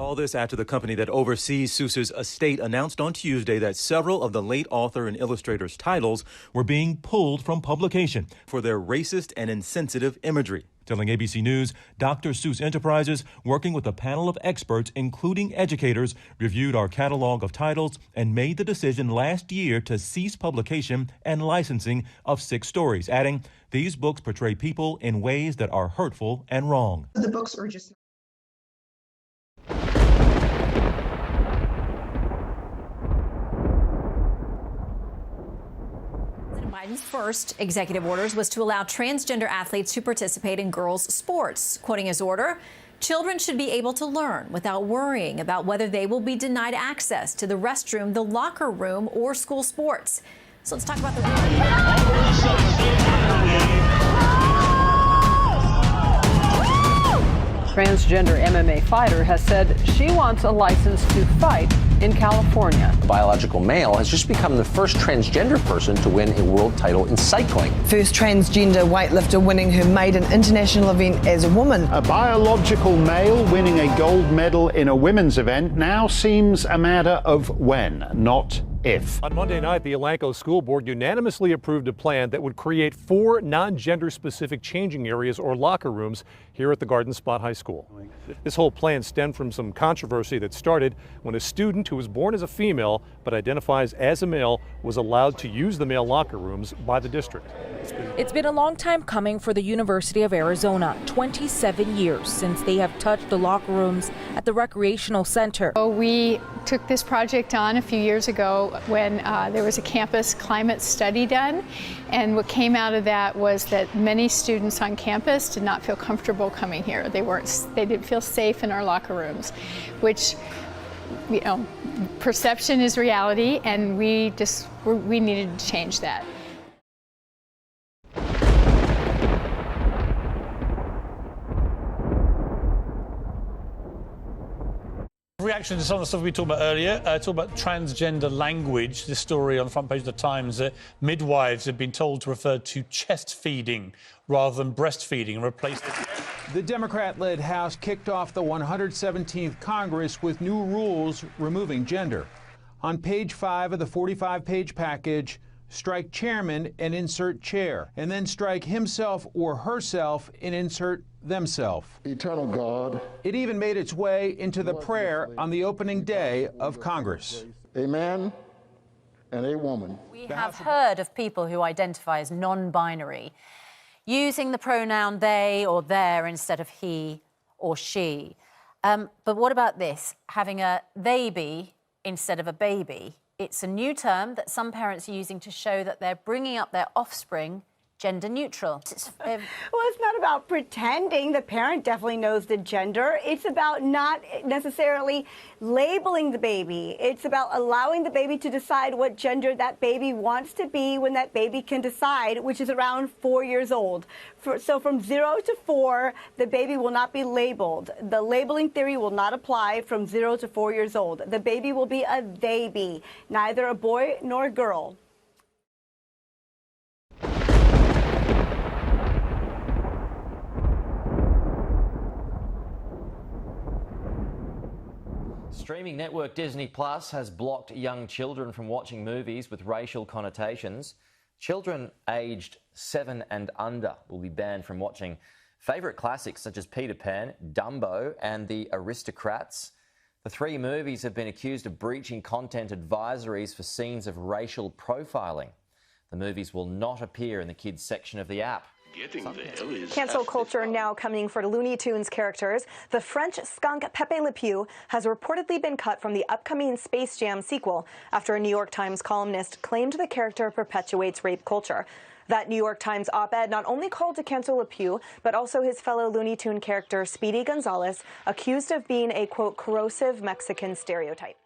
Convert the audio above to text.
All this after the company that oversees Seuss's estate announced on Tuesday that several of the late author and illustrator's titles were being pulled from publication for their racist and insensitive imagery. Telling ABC News, Dr. Seuss Enterprises, working with a panel of experts, including educators, reviewed our catalog of titles and made the decision last year to cease publication and licensing of 6 stories, adding, "These books portray people in ways that are hurtful and wrong." The books are just... Biden's first executive orders was to allow transgender athletes to participate in girls' sports. Quoting his order, children should be able to learn without worrying about whether they will be denied access to the restroom, the locker room, or school sports. So let's talk about the... Transgender MMA fighter has said she wants a license to fight in California. A biological male has just become the first transgender person to win a world title in cycling. First transgender weightlifter winning her maiden international event as a woman. A biological male winning a gold medal in a women's event now seems a matter of when, not if. On Monday night, the Elanco School Board unanimously approved a plan that would create 4 non-gender specific changing areas or locker rooms here at the Garden Spot High School. This whole plan stemmed from some controversy that started when a student who was born as a female but identifies as a male was allowed to use the male locker rooms by the district. It's been a long time coming for the University of Arizona, 27 years since they have touched the locker rooms at the recreational center. We took this project on a few years ago when there was a campus climate study done, and what came out of that was that many students on campus did not feel comfortable coming here. They didn't feel safe in our locker rooms, which, you know, perception is reality, and we needed to change that. Reaction to some of the stuff we talked about earlier, talk about transgender language. This story on the front page of the Times, midwives have been told to refer to chest feeding rather than breastfeeding and replace it. The Democrat-led House kicked off the 117th Congress with new rules removing gender. On page 5 of the 45-page package, strike chairman and insert chair, and then strike himself or herself and insert themselves. Eternal God. It even made its way into the prayer on the opening day of Congress. A man and a woman. We have heard of people who identify as non-binary using the pronoun they or their instead of he or she. But what about this? Having a they-be instead of a baby. It's a new term that some parents are using to show that they're bringing up their offspring gender neutral. Well, it's not about pretending. The parent definitely knows the gender. It's about not necessarily labeling the baby. It's about allowing the baby to decide what gender that baby wants to be when that baby can decide, which is around 4 years old. So from 0 to 4, the baby will not be labeled. The labeling theory will not apply from 0 to 4 years old. The baby will be a they-be, neither a boy nor a girl. Streaming network Disney Plus has blocked young children from watching movies with racial connotations. Children aged 7 and under will be banned from watching favourite classics such as Peter Pan, Dumbo and The Aristocrats. The 3 movies have been accused of breaching content advisories for scenes of racial profiling. The movies will not appear in the kids section of the app. Cancel culture now coming for Looney Tunes characters. The French skunk Pepe Le Pew has reportedly been cut from the upcoming Space Jam sequel after a New York Times columnist claimed the character perpetuates rape culture. That New York Times op-ed not only called to cancel Le Pew, but also his fellow Looney Tune character Speedy Gonzales, accused of being a, quote, corrosive Mexican stereotype.